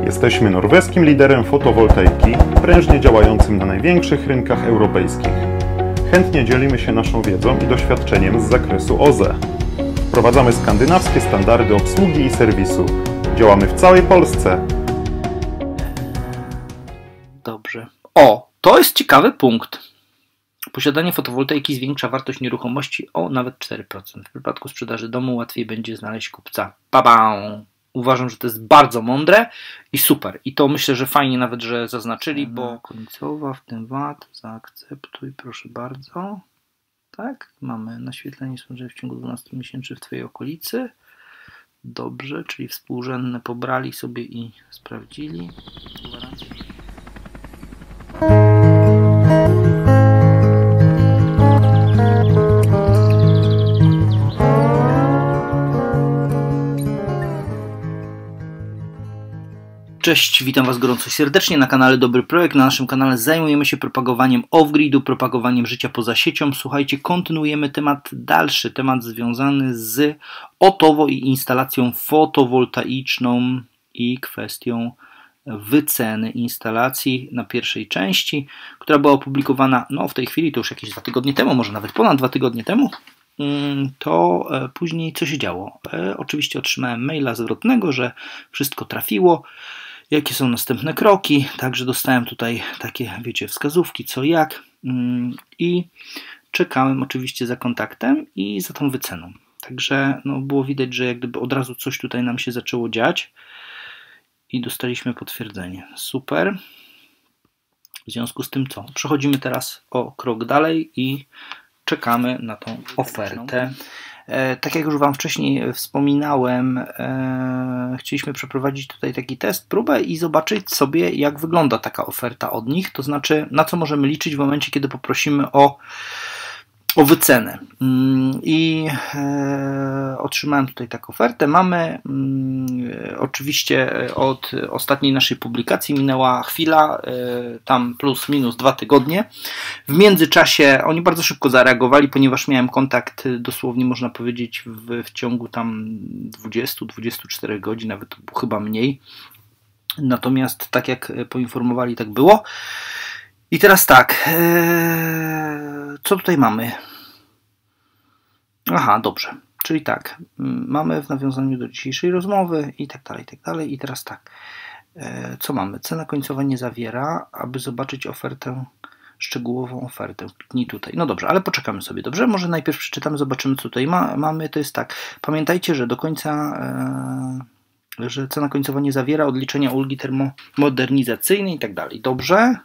Jesteśmy norweskim liderem fotowoltaiki, prężnie działającym na największych rynkach europejskich. Chętnie dzielimy się naszą wiedzą i doświadczeniem z zakresu OZE. Wprowadzamy skandynawskie standardy obsługi i serwisu. Działamy w całej Polsce. Dobrze. O, to jest ciekawy punkt. Posiadanie fotowoltaiki zwiększa wartość nieruchomości o nawet 4%. W przypadku sprzedaży domu łatwiej będzie znaleźć kupca. Babam! Uważam, że to jest bardzo mądre i super. I to myślę, że fajnie nawet, że zaznaczyli, bo końcowa, w tym VAT, zaakceptuj, proszę bardzo. Tak, mamy naświetlenie słońca w ciągu 12 miesięcy w Twojej okolicy. Dobrze, czyli współrzędne pobrali sobie i sprawdzili. Gwarancję. Cześć, witam Was gorąco i serdecznie na kanale Dobry Projekt. Na naszym kanale zajmujemy się propagowaniem off-gridu, propagowaniem życia poza siecią. Słuchajcie, kontynuujemy temat związany z OTOWO i instalacją fotowoltaiczną i kwestią wyceny instalacji na pierwszej części, która była opublikowana w tej chwili, to już jakieś 2 tygodnie temu, może nawet ponad 2 tygodnie temu. To później co się działo? Oczywiście otrzymałem maila zwrotnego, że wszystko trafiło, jakie są następne kroki, także dostałem tutaj takie, wiecie, wskazówki co jak i czekałem oczywiście za kontaktem i za tą wyceną. Także było widać, że jak gdyby od razu coś tutaj nam się zaczęło dziać i dostaliśmy potwierdzenie. Super. W związku z tym co? Przechodzimy teraz o krok dalej i czekamy na tą ofertę. Tak jak już Wam wcześniej wspominałem, chcieliśmy przeprowadzić tutaj taki test, próbę i zobaczyć sobie, jak wygląda taka oferta od nich, to znaczy na co możemy liczyć w momencie, kiedy poprosimy o wycenę. I otrzymałem tutaj taką ofertę. Mamy oczywiście od ostatniej naszej publikacji minęła chwila, tam plus minus 2 tygodnie. W międzyczasie oni bardzo szybko zareagowali, ponieważ miałem kontakt dosłownie można powiedzieć w ciągu tam 20-24 godzin, nawet chyba mniej. Natomiast tak jak poinformowali, tak było. I teraz tak, co tutaj mamy? Aha, dobrze, czyli tak, mamy w nawiązaniu do dzisiejszej rozmowy i tak dalej, i tak dalej. I teraz tak, co mamy? Cena końcowa nie zawiera, aby zobaczyć ofertę, szczegółową ofertę. Kliknij tutaj. No dobrze, ale poczekamy sobie, dobrze? Może najpierw przeczytamy, zobaczymy co tutaj mamy. To jest tak, pamiętajcie, że do końca... że cena końcowa nie zawiera odliczenia ulgi termomodernizacyjnej i tak dalej. Dobrze.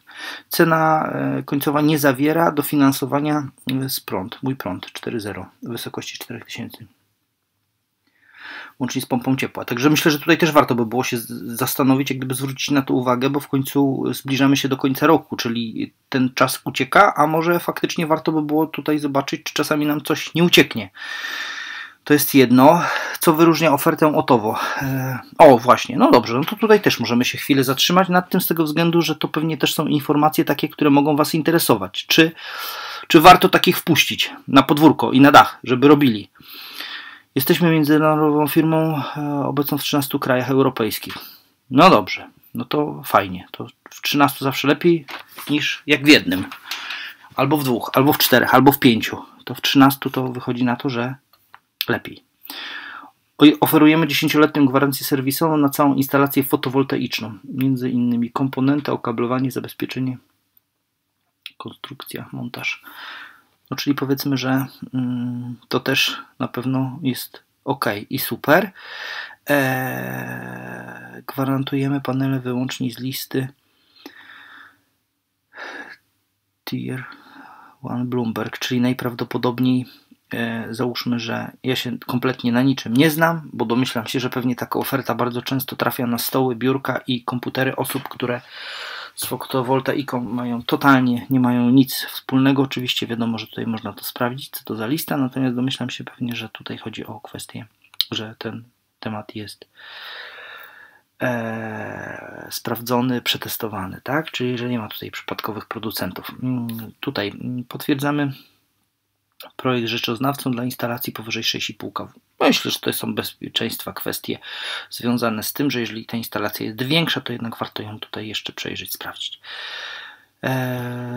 Cena końcowa nie zawiera dofinansowania z prąd. Mój prąd 4.0 w wysokości 4000. Łącznie z pompą ciepła. Także myślę, że tutaj też warto by było się zastanowić, jak gdyby zwrócić na to uwagę, bo w końcu zbliżamy się do końca roku, czyli ten czas ucieka, a może faktycznie warto by było tutaj zobaczyć, czy czasami nam coś nie ucieknie. To jest jedno, co wyróżnia ofertę OTOWO. O, właśnie, no dobrze, no to tutaj też możemy się chwilę zatrzymać nad tym z tego względu, że to pewnie też są informacje takie, które mogą Was interesować. Czy warto takich wpuścić na podwórko i na dach, żeby robili? Jesteśmy międzynarodową firmą obecną w 13 krajach europejskich. No dobrze, no to fajnie. To w 13 zawsze lepiej niż jak w jednym. Albo w 2, albo w 4, albo w 5. To w 13 to wychodzi na to, że lepiej. Oferujemy 10-letnią gwarancję serwisową na całą instalację fotowoltaiczną. Między innymi komponenty, okablowanie, zabezpieczenie, konstrukcja, montaż. No, czyli powiedzmy, że to też na pewno jest ok i super. Gwarantujemy panele wyłącznie z listy Tier 1 Bloomberg, czyli najprawdopodobniej załóżmy, że ja się kompletnie na niczym nie znam, bo domyślam się, że pewnie taka oferta bardzo często trafia na stoły, biurka i komputery osób, które z fotowoltaiką nie mają nic wspólnego. Oczywiście wiadomo, że tutaj można to sprawdzić, co to za lista, natomiast domyślam się pewnie, że tutaj chodzi o kwestię, że ten temat jest sprawdzony, przetestowany, tak? Czyli że nie ma tutaj przypadkowych producentów. Tutaj potwierdzamy projekt rzeczoznawcą dla instalacji powyżej 6,5 kW. Myślę, że to są bezpieczeństwa kwestie związane z tym, że jeżeli ta instalacja jest większa, to jednak warto ją tutaj jeszcze przejrzeć, sprawdzić.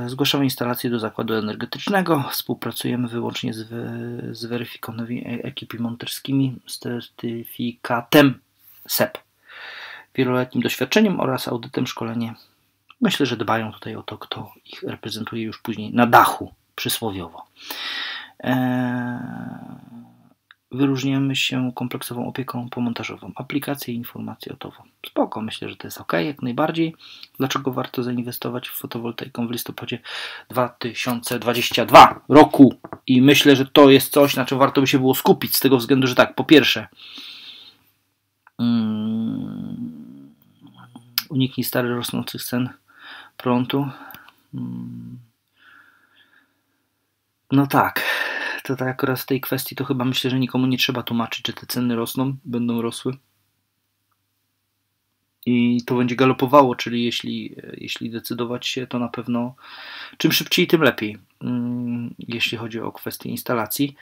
Zgłaszamy instalację do zakładu energetycznego. Współpracujemy wyłącznie z weryfikowanymi ekipami monterskimi z certyfikatem SEP, wieloletnim doświadczeniem oraz audytem szkolenia. Myślę, że dbają tutaj o to, kto ich reprezentuje już później na dachu, przysłowiowo. Wyróżniamy się kompleksową opieką pomontażową, aplikacje i informacje o TOWO. Spoko, myślę, że to jest ok, jak najbardziej. Dlaczego warto zainwestować w fotowoltaikę w listopadzie 2022 roku? I myślę, że to jest coś, na czym warto by się było skupić, z tego względu, że tak, po pierwsze, uniknij starych rosnących cen prądu. No tak, to tak akurat w tej kwestii to chyba myślę, że nikomu nie trzeba tłumaczyć, że te ceny rosną, będą rosły. I to będzie galopowało, czyli jeśli decydować się, to na pewno czym szybciej, tym lepiej, jeśli chodzi o kwestię instalacji.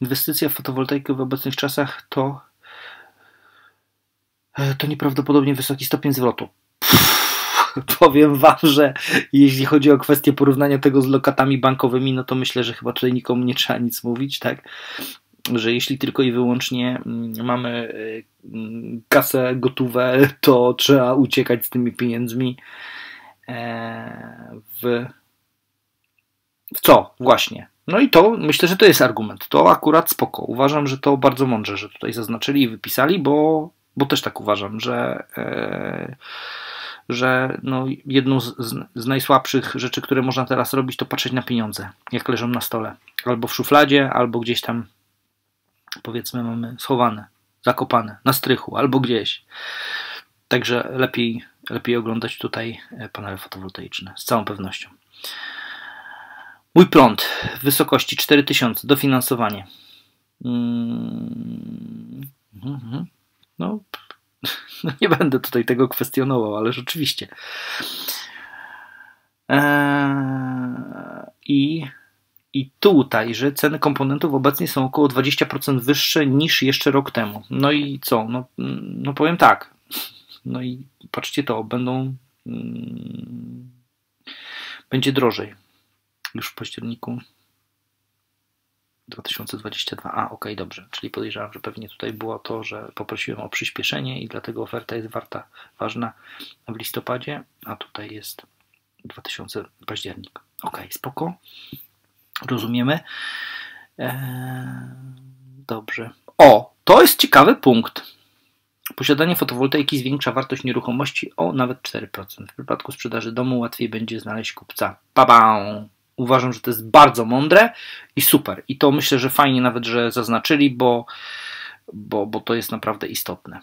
Inwestycja w fotowoltaikę w obecnych czasach to nieprawdopodobnie wysoki stopień zwrotu. Powiem wam, że jeśli chodzi o kwestię porównania tego z lokatami bankowymi, no to myślę, że chyba tutaj nikomu nie trzeba nic mówić, tak? Że jeśli tylko i wyłącznie mamy kasę gotówę, to trzeba uciekać z tymi pieniędzmi w co? Właśnie. No i to myślę, że to jest argument. To akurat spoko. Uważam, że to bardzo mądrze, że tutaj zaznaczyli i wypisali, bo też tak uważam, że no jedną z najsłabszych rzeczy, które można teraz robić, to patrzeć na pieniądze, jak leżą na stole. Albo w szufladzie, albo gdzieś tam, powiedzmy, mamy schowane, zakopane, na strychu, albo gdzieś. Także lepiej oglądać tutaj panele fotowoltaiczne, z całą pewnością. Mój prąd w wysokości 4000, dofinansowanie. No, nie będę tutaj tego kwestionował, ale rzeczywiście. I tutaj, że ceny komponentów obecnie są około 20% wyższe niż jeszcze rok temu. No i co? No powiem tak. No i patrzcie to, będzie drożej. Już w październiku 2022. Okej, dobrze. Czyli podejrzewam, że pewnie tutaj było to, że poprosiłem o przyspieszenie i dlatego oferta jest ważna w listopadzie, a tutaj jest 2000 październik. Okej, spoko. Rozumiemy. Dobrze. O, to jest ciekawy punkt. Posiadanie fotowoltaiki zwiększa wartość nieruchomości o nawet 4%. W przypadku sprzedaży domu łatwiej będzie znaleźć kupca. Babam! Uważam, że to jest bardzo mądre i super. I to myślę, że fajnie nawet, że zaznaczyli, bo to jest naprawdę istotne.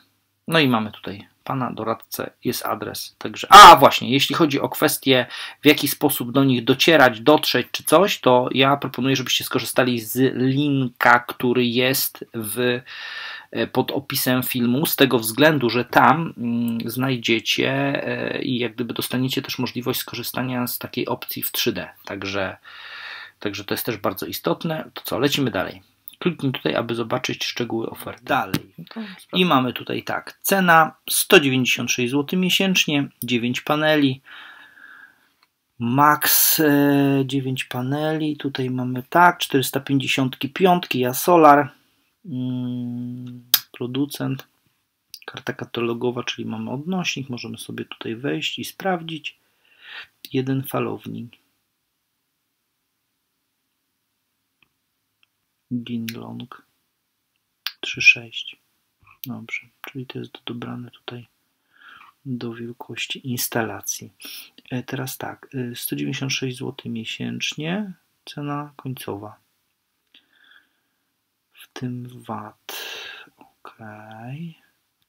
No i mamy tutaj pana doradcę, jest adres. Także, właśnie, jeśli chodzi o kwestię, w jaki sposób do nich docierać, dotrzeć czy coś, to ja proponuję, żebyście skorzystali z linka, który jest pod opisem filmu, z tego względu, że tam znajdziecie i jak gdyby dostaniecie też możliwość skorzystania z takiej opcji w 3D. Także to jest też bardzo istotne. To co, lecimy dalej. Kliknij tutaj, aby zobaczyć szczegóły oferty. Dalej. I mamy tutaj tak, cena 196 zł miesięcznie, 9 paneli, max 9 paneli, tutaj mamy tak, 455 ja Solar, producent, karta katalogowa, czyli mamy odnośnik, możemy sobie tutaj wejść i sprawdzić. Jeden falownik. Ginlong 3.6. Dobrze, czyli to jest dobrane tutaj do wielkości instalacji. Teraz tak, 196 zł miesięcznie, cena końcowa. W tym VAT.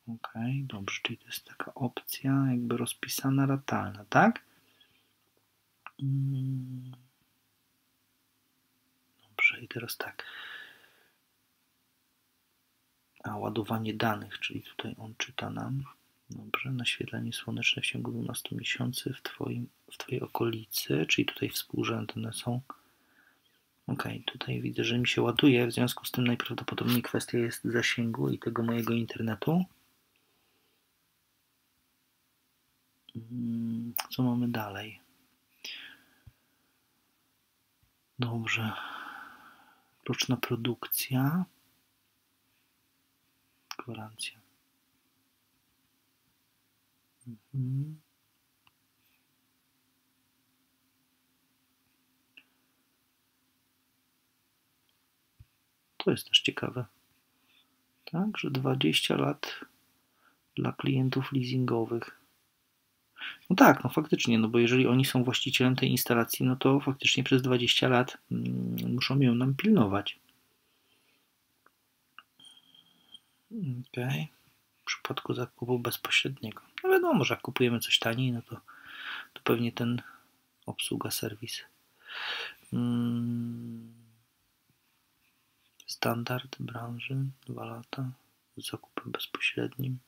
Ok, dobrze, czyli to jest taka opcja jakby rozpisana ratalna, tak? Dobrze, i teraz tak. Ładowanie danych, czyli tutaj on czyta nam. Dobrze, naświetlenie słoneczne w ciągu 12 miesięcy w Twojej okolicy, czyli tutaj współrzędne są. Ok, tutaj widzę, że mi się ładuje, w związku z tym najprawdopodobniej kwestia jest zasięgu i tego mojego internetu. Co mamy dalej? Dobrze. Roczna produkcja. Gwarancja. To jest też ciekawe. Tak, że 20 lat dla klientów leasingowych. No tak, no faktycznie, no bo jeżeli oni są właścicielem tej instalacji, no to faktycznie przez 20 lat muszą ją nam pilnować. Ok. W przypadku zakupu bezpośredniego. No wiadomo, że jak kupujemy coś taniej, no to pewnie ten obsługa, serwis. Standard branży 2 lata z zakupem bezpośrednim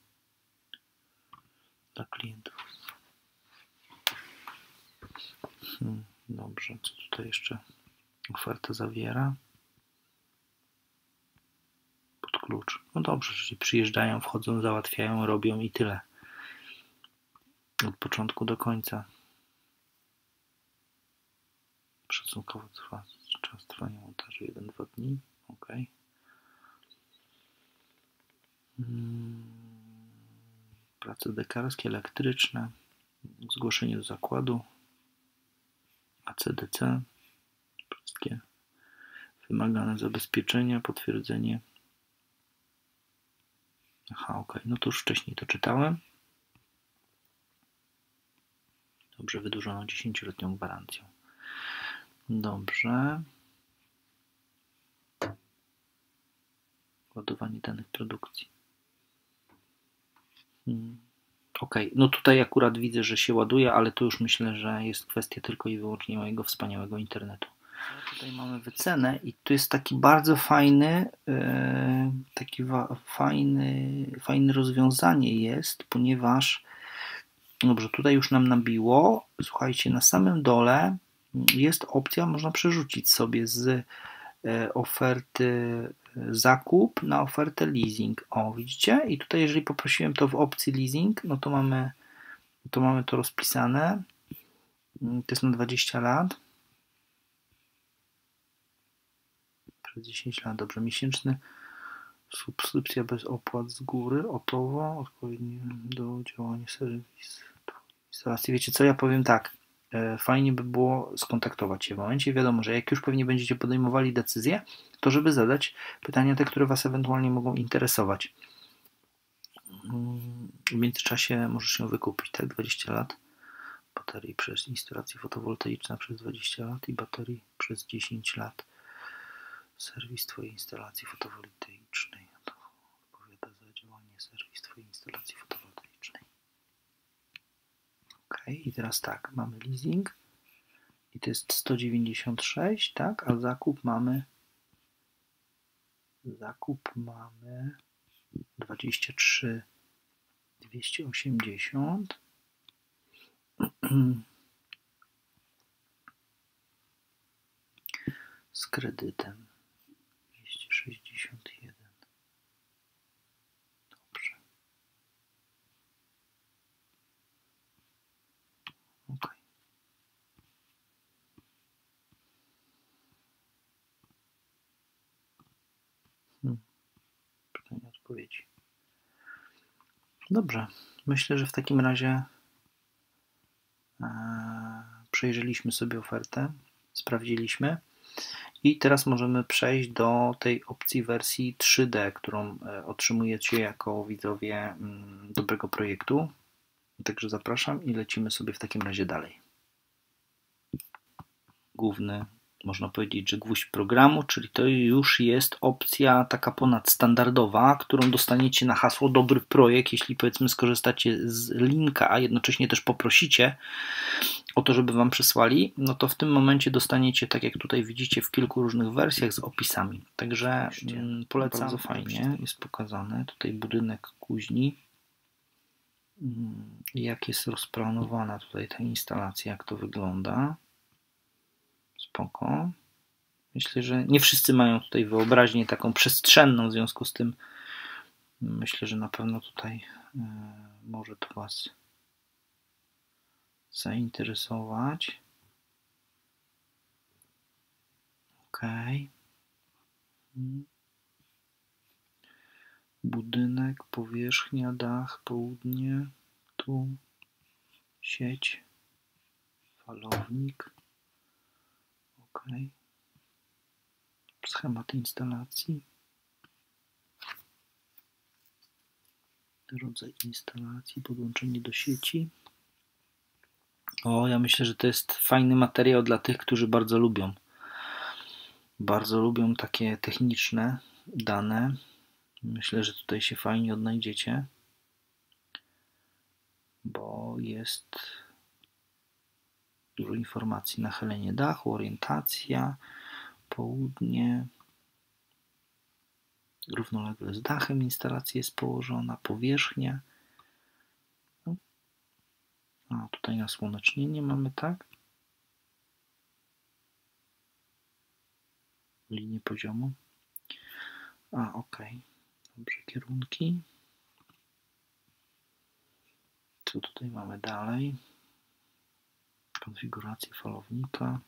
dla klientów. Dobrze, co tutaj jeszcze oferta zawiera? Pod klucz. No dobrze, czyli przyjeżdżają, wchodzą, załatwiają, robią i tyle. Od początku do końca. Szacunkowo czas trwania montażu 1-2 dni. Ok. Prace dekarskie, elektryczne, zgłoszenie do zakładu, ACDC, wszystkie wymagane zabezpieczenia, potwierdzenie. Aha, ok, no to już wcześniej to czytałem. Dobrze, wydłużono 10-letnią gwarancją. Dobrze. Ładowanie danych produkcji. Ok, no tutaj akurat widzę, że się ładuje, ale to już myślę, że jest kwestia tylko i wyłącznie mojego wspaniałego internetu. Tutaj mamy wycenę i to jest taki bardzo fajny, fajne rozwiązanie jest, ponieważ dobrze, tutaj już nam nabiło. Słuchajcie, na samym dole jest opcja, można przerzucić sobie z oferty zakup na ofertę leasing. O, widzicie? I tutaj jeżeli poprosiłem to w opcji leasing, no to mamy to rozpisane. To jest na 20 lat. Przez 10 lat, dobrze. Miesięczny subskrypcja bez opłat z góry, otowo, odpowiednio do działania serwis instalacji. Wiecie co, ja powiem tak, fajnie by było skontaktować się w momencie, wiadomo, że jak już pewnie będziecie podejmowali decyzję, to żeby zadać pytania te, które Was ewentualnie mogą interesować. W międzyczasie możesz ją wykupić, tak, 20 lat, baterii przez instalację fotowoltaiczną przez 20 lat i baterii przez 10 lat. Serwis Twojej instalacji fotowoltaicznej. To odpowiada za działanie serwis Twojej instalacji fotowoltaicznej. Ok, i teraz tak, mamy leasing i to jest 196, tak, a zakup mamy 23 280. Z kredytem 261. Dobrze. Ok. Pytanie, odpowiedzi. Dobrze. Myślę, że w takim razie przejrzeliśmy sobie ofertę, sprawdziliśmy. I teraz możemy przejść do tej opcji wersji 3D, którą otrzymujecie jako widzowie dobrego projektu. Także zapraszam i lecimy sobie w takim razie dalej. Główny, można powiedzieć, że gwóźdź programu, czyli to już jest opcja taka ponadstandardowa, którą dostaniecie na hasło dobry projekt, jeśli powiedzmy skorzystacie z linka, a jednocześnie też poprosicie o to, żeby Wam przysłali, no to w tym momencie dostaniecie, tak jak tutaj widzicie, w kilku różnych wersjach z opisami. Także polecam, bardzo fajnie jest pokazane. Tutaj budynek kuźni. jak jest rozplanowana tutaj ta instalacja, jak to wygląda. Spoko. Myślę, że nie wszyscy mają tutaj wyobraźnię taką przestrzenną, w związku z tym myślę, że na pewno tutaj może to Was zainteresować. Ok. Budynek, powierzchnia, dach, południe, tu sieć, falownik. Ok. Schemat instalacji. Rodzaj instalacji, podłączenie do sieci. O, ja myślę, że to jest fajny materiał dla tych, którzy bardzo lubią takie techniczne dane. Myślę, że tutaj się fajnie odnajdziecie, bo jest dużo informacji. Nachylenie dachu, orientacja, południe, równolegle z dachem instalacja jest położona, powierzchnia. A tutaj nasłonecznienie mamy, tak? Linię poziomu. A, ok. Dobrze, kierunki. Co tutaj mamy dalej? Konfigurację falownika,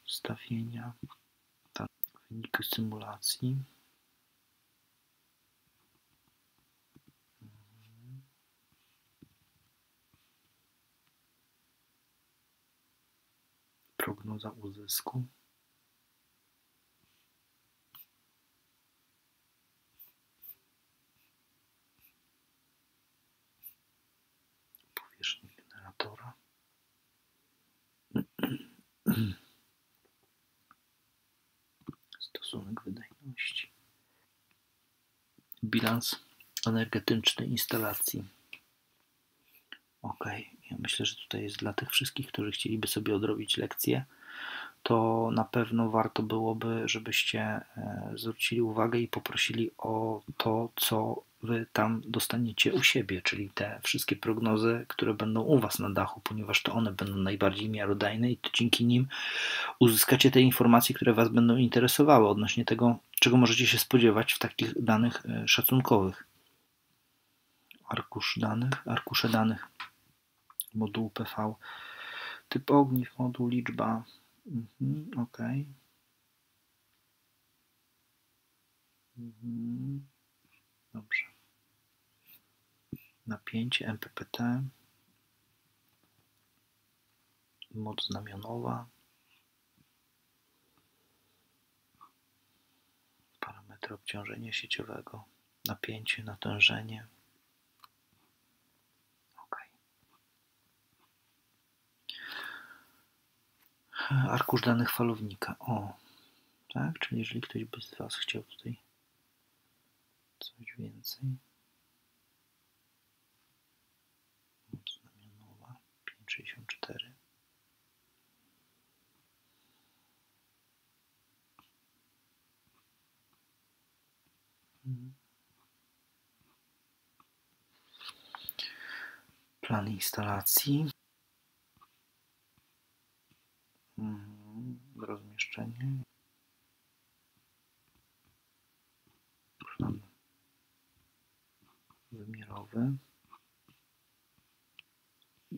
ustawienia, wyniki symulacji. Prognoza uzysku. Powierzchnia generatora. Stosunek wydajności. Bilans energetyczny instalacji. Ok, ja myślę, że tutaj jest dla tych wszystkich, którzy chcieliby sobie odrobić lekcję, to na pewno warto byłoby, żebyście zwrócili uwagę i poprosili o to, co Wy tam dostaniecie u siebie, czyli te wszystkie prognozy, które będą u Was na dachu, ponieważ to one będą najbardziej miarodajne i to dzięki nim uzyskacie te informacje, które Was będą interesowały odnośnie tego, czego możecie się spodziewać w takich danych szacunkowych. Arkusze danych, moduł PV, typ ogniw, moduł, liczba. Ok. Dobrze. Napięcie MPPT, moc znamionowa, parametry obciążenia sieciowego, napięcie, natężenie. Arkusz danych falownika. O, tak? Czyli jeżeli ktoś by z Was chciał tutaj coś więcej. Moc znamionowa 564. Plan instalacji. Rozmieszczenie. Plan wymiarowy.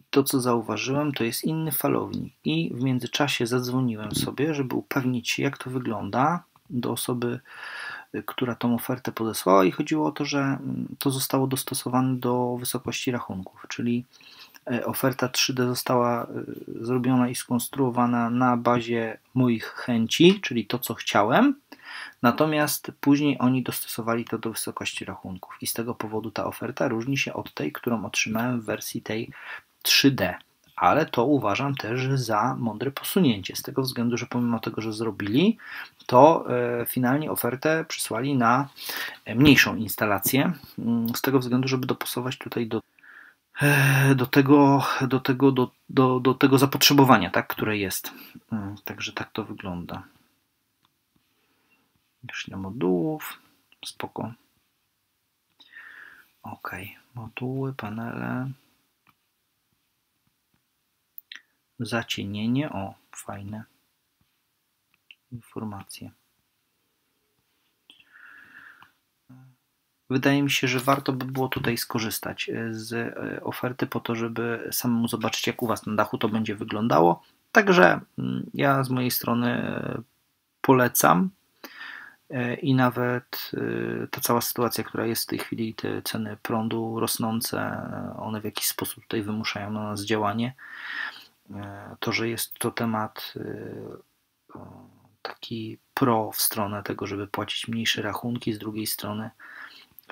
To, co zauważyłem, to jest inny falownik i w międzyczasie zadzwoniłem sobie, żeby upewnić się, jak to wygląda, do osoby, która tą ofertę podesłała, i chodziło o to, że to zostało dostosowane do wysokości rachunków, czyli oferta 3D została zrobiona i skonstruowana na bazie moich chęci, czyli to, co chciałem, natomiast później oni dostosowali to do wysokości rachunków i z tego powodu ta oferta różni się od tej, którą otrzymałem w wersji tej 3D. Ale to uważam też za mądre posunięcie, z tego względu, że pomimo tego, że zrobili, to finalnie ofertę przysłali na mniejszą instalację, z tego względu, żeby dopasować tutaj do tego zapotrzebowania, tak, które jest. Także tak to wygląda. Już na modułów, spoko. OK, moduły, panele, zacienienie, o, fajne informacje. Wydaje mi się, że warto by było tutaj skorzystać z oferty po to, żeby samemu zobaczyć, jak u Was na dachu to będzie wyglądało. Także ja z mojej strony polecam i nawet ta cała sytuacja, która jest w tej chwili, te ceny prądu rosnące, one w jakiś sposób tutaj wymuszają na nas działanie. To, że jest to temat taki pro w stronę tego, żeby płacić mniejsze rachunki, z drugiej strony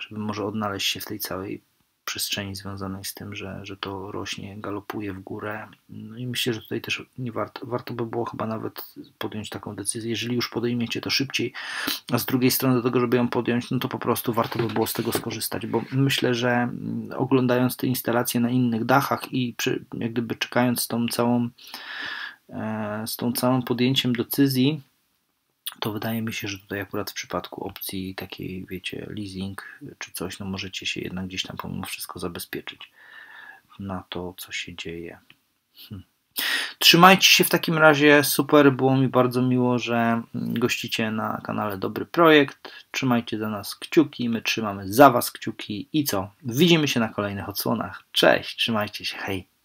żeby może odnaleźć się w tej całej przestrzeni związanej z tym, że to rośnie, galopuje w górę. No i myślę, że tutaj też nie warto by było chyba nawet podjąć taką decyzję. Jeżeli już podejmiecie to szybciej, a z drugiej strony do tego, żeby ją podjąć, no to po prostu warto by było z tego skorzystać, bo myślę, że oglądając te instalacje na innych dachach i jak gdyby czekając z tą całą podjęciem decyzji, to wydaje mi się, że tutaj akurat w przypadku opcji takiej, wiecie, leasing czy coś, no możecie się jednak gdzieś tam pomimo wszystko zabezpieczyć na to, co się dzieje. Trzymajcie się w takim razie, super, było mi bardzo miło, że gościcie na kanale Dobry Projekt. Trzymajcie za nas kciuki, my trzymamy za Was kciuki i co? Widzimy się na kolejnych odsłonach. Cześć, trzymajcie się, hej!